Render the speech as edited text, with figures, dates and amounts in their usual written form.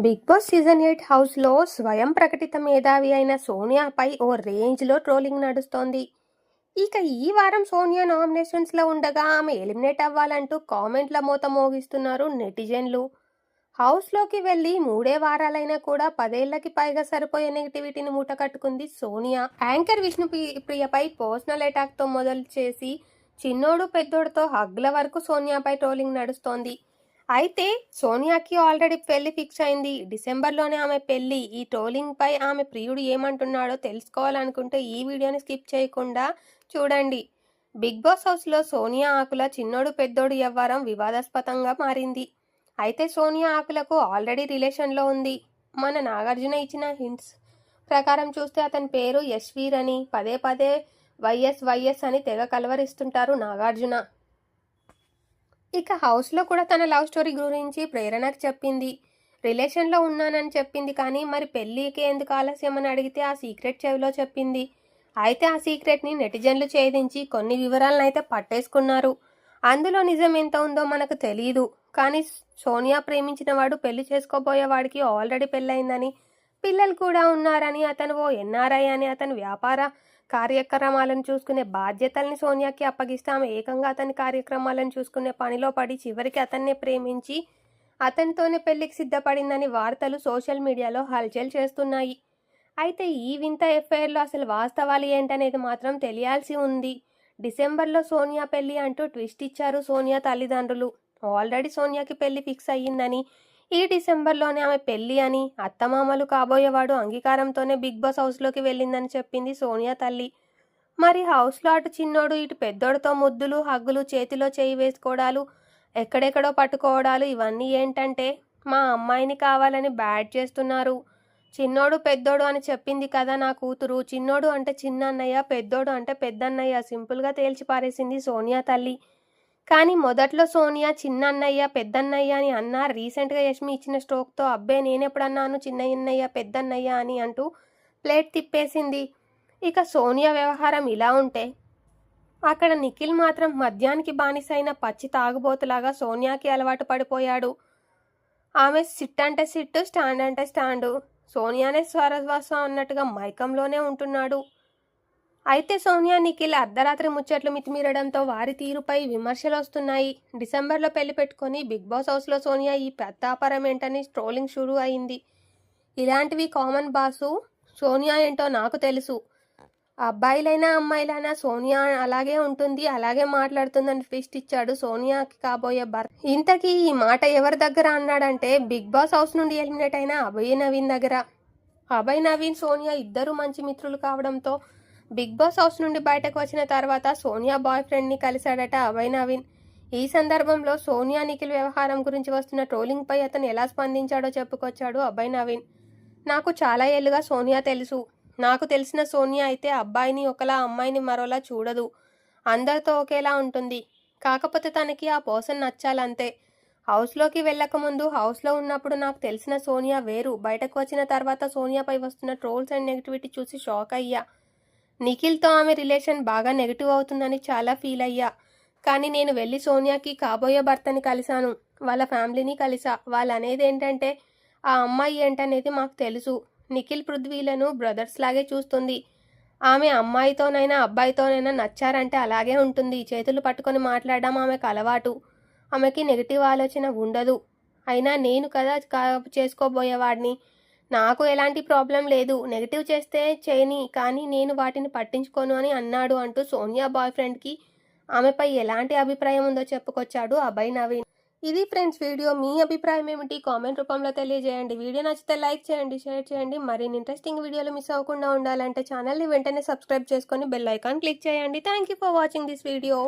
Big boss season 8 హౌస్లో స్వయం ప్రకటిత మేధావి అయిన సోనియాపై ఓ రేంజ్లో ట్రోలింగ్ నడుస్తోంది. ఇక ఈ వారం సోనియా నామినేషన్స్లో ఉండగా ఆమె ఎలిమినేట్ అవ్వాలంటూ కామెంట్ల మోత మోగిస్తున్నారు నెటిజన్లు. హౌస్లోకి వెళ్ళి 3 వారాలైనా కూడా 10 ఏళ్లకి పైగా సరిపోయే నెగిటివిటీని మూటకట్టుకుంది సోనియా. యాంకర్ విష్ణుప్రియపై పర్సనల్ అటాక్తో మొదలు చేసి చిన్నోడు పెద్దోడుతో హగ్ల వరకు సోనియాపై ట్రోలింగ్ నడుస్తోంది. అయితే సోనియాకి ఆల్రెడీ పెళ్లి ఫిక్స్ అయింది. డిసెంబర్లోనే ఆమె పెళ్లి. ఈ ట్రోలింగ్ పై ఆమె ప్రియుడు ఏమంటున్నాడో తెలుసుకోవాలనుకుంటే ఈ వీడియోని స్కిప్ చేయకుండా చూడండి. బిగ్ బాస్ హౌస్లో సోనియా ఆకుల చిన్నోడు పెద్దోడు వ్యవహారం వివాదాస్పదంగా మారింది. అయితే సోనియా ఆకులకు ఆల్రెడీ రిలేషన్లో ఉంది. మన నాగార్జున ఇచ్చిన హింట్స్ ప్రకారం చూస్తే అతని పేరు యశ్వీర్ అని. పదే పదే వైఎస్ అని తెగ కలవరిస్తుంటారు నాగార్జున. ఇక హౌస్లో కూడా తన లవ్ స్టోరీ గురించి ప్రేరణకు చెప్పింది. రిలేషన్లో ఉన్నానని చెప్పింది, కానీ మరి పెళ్ళికి ఎందుకు ఆలస్యం అని అడిగితే ఆ సీక్రెట్ చెవిలో చెప్పింది. అయితే ఆ సీక్రెట్ని నెటిజన్లు ఛేదించి కొన్ని వివరాలను అయితే పట్టేసుకున్నారు. అందులో నిజం ఎంత ఉందో మనకు తెలియదు. కానీ సోనియా ప్రేమించిన వాడు పెళ్లి చేసుకోబోయేవాడికి ఆల్రెడీ పెళ్ళయిందని, పిల్లలు కూడా ఉన్నారని, అతను ఓ ఎన్ఆర్ఐ అని, అతను వ్యాపార కార్యక్రమాలను చూసుకునే బాధ్యతల్ని సోనియాకి అప్పగిస్తే ఆమె ఏకంగా అతని కార్యక్రమాలను చూసుకునే పనిలో పడి చివరికి అతన్నే ప్రేమించి అతనితోనే పెళ్లికి సిద్ధపడిందని వార్తలు సోషల్ మీడియాలో హల్చల్ చేస్తున్నాయి. అయితే ఈ వింత ఎఫ్ఐఆర్లో అసలు వాస్తవాలు ఏంటనేది మాత్రం తెలియాల్సి ఉంది. డిసెంబర్లో సోనియా పెళ్లి అంటూ ట్విస్ట్ ఇచ్చారు సోనియా తల్లిదండ్రులు. ఆల్రెడీ సోనియాకి పెళ్లి ఫిక్స్ అయ్యిందని, ఈ డిసెంబర్లోనే ఆమె పెళ్లి అని, అత్తమామలు కాబోయేవాడు అంగీకారంతోనే బిగ్ బాస్ హౌస్లోకి వెళ్ళిందని చెప్పింది సోనియా తల్లి. మరి హౌస్లో అటు చిన్నోడు ఇటు పెద్దోడితో ముద్దులు, హగ్గులు, చేతిలో చేయి వేసుకోవడాలు, ఎక్కడెక్కడో పట్టుకోవడాలు, ఇవన్నీ ఏంటంటే మా అమ్మాయిని కావాలని బ్యాడ్ చేస్తున్నారు. చిన్నోడు పెద్దోడు అని చెప్పింది కదా నా కూతురు. చిన్నోడు అంటే చిన్న అన్నయ్య, పెద్దోడు అంటే పెద్దన్నయ్య, సింపుల్గా తేల్చిపారేసింది సోనియా తల్లి. కానీ మొదట్లో సోనియా చిన్న అన్నయ్య పెద్దన్నయ్య అని అన్నా. రీసెంట్గా యష్మి ఇచ్చిన స్ట్రోక్తో అబ్బే నేనెప్పుడన్నాను చిన్నయ్య పెద్దన్నయ్య అని అంటూ ప్లేట్ తిప్పేసింది. ఇక సోనియా వ్యవహారం ఇలా ఉంటే అక్కడ నిఖిల్ మాత్రం మద్యానికి బానిసైన పచ్చి తాగుబోతులాగా సోనియాకి అలవాటు పడిపోయాడు. ఆమె సిట్ అంటే సిట్టు, స్టాండ్ అంటే స్టాండు. సోనియానే స్వరవాసం అన్నట్టుగా మైకంలోనే ఉంటున్నాడు. అయితే సోనియా నిఖిల్ అర్ధరాత్రి ముచ్చట్లు మితిమీరడంతో వారి తీరుపై విమర్శలు వస్తున్నాయి. డిసెంబర్లో పెళ్లి పెట్టుకొని బిగ్ బాస్ హౌస్లో సోనియా ఈ పెద్దాపరం ఏంటని ట్రోలింగ్ షురూ అయింది. ఇలాంటివి కామన్ బాసు. సోనియా ఏంటో నాకు తెలుసు. అబ్బాయిలైనా అమ్మాయిలైనా సోనియా అలాగే ఉంటుంది, అలాగే మాట్లాడుతుందని ట్విస్ట్ ఇచ్చాడు సోనియాకి కాబోయే భర్త. ఇంతకీ ఈ మాట ఎవరి దగ్గర అన్నాడంటే బిగ్ బాస్ హౌస్ నుండి ఎలిమినేట్ అయిన అభయ్ నవీన్ దగ్గర. అభయ్ నవీన్ సోనియా ఇద్దరు మంచి మిత్రులు కావడంతో బిగ్ బాస్ హౌస్ నుండి బయటకు వచ్చిన తర్వాత సోనియా బాయ్ ఫ్రెండ్ని కలిశాడట అభయ్ నవీన్. ఈ సందర్భంలో సోనియా నిఖిల్ వ్యవహారం గురించి వస్తున్న ట్రోలింగ్పై అతను ఎలా స్పందించాడో చెప్పుకొచ్చాడు అభయ్ నవీన్. నాకు చాలా ఏళ్ళుగా సోనియా తెలుసు. నాకు తెలిసిన సోనియా అయితే అబ్బాయిని ఒకలా అమ్మాయిని మరోలా చూడదు. అందరితో ఒకేలా ఉంటుంది. కాకపోతే తనకి ఆ పర్సన్ నచ్చాలంతే. హౌస్లోకి వెళ్ళకముందు, హౌస్లో ఉన్నప్పుడు నాకు తెలిసిన సోనియా వేరు. బయటకు వచ్చిన తర్వాత సోనియాపై వస్తున్న ట్రోల్స్ అండ్ నెగిటివిటీ చూసి షాక్ అయ్యా. నిఖిల్తో ఆమె రిలేషన్ బాగా నెగిటివ్ అవుతుందని చాలా ఫీల్ అయ్యా. కానీ నేను వెళ్ళి సోనియాకి కాబోయే భర్తని కలిశాను, వాళ్ళ ఫ్యామిలీని కలిసా. వాళ్ళు అనేది ఏంటంటే ఆ అమ్మాయి ఏంటనేది మాకు తెలుసు. నిఖిల్ పృథ్వీలను బ్రదర్స్ లాగే చూస్తుంది. ఆమె అమ్మాయితోనైనా అబ్బాయితోనైనా నచ్చారంటే అలాగే ఉంటుంది. చేతులు పట్టుకొని మాట్లాడడం ఆమెకు అలవాటు. ఆమెకి నెగిటివ్ ఆలోచన ఉండదు. అయినా నేను కదా చేసుకోబోయేవాడిని. నాకు ఎలాంటి ప్రాబ్లం లేదు. నెగిటివ్ చేస్తే చేయని, కానీ నేను వాటిని పట్టించుకోను అని అన్నాడు అంటూ సోనియా బాయ్ ఫ్రెండ్కి ఆమెపై ఎలాంటి అభిప్రాయం ఉందో చెప్పుకొచ్చాడు అభయ్ నవీన్. ఇది ఫ్రెండ్స్ వీడియో. మీ అభిప్రాయం ఏమిటి కామెంట్ రూపంలో తెలియజేయండి. వీడియో నచ్చితే లైక్ చేయండి, షేర్ చేయండి. మరిన్ని ఇంట్రెస్టింగ్ వీడియోలు మిస్ అవ్వకుండా ఉండాలంటే ఛానల్ని వెంటనే సబ్స్క్రైబ్ చేసుకొని బెల్ ఐకాన్ క్లిక్ చేయండి. Thank you for watching this video.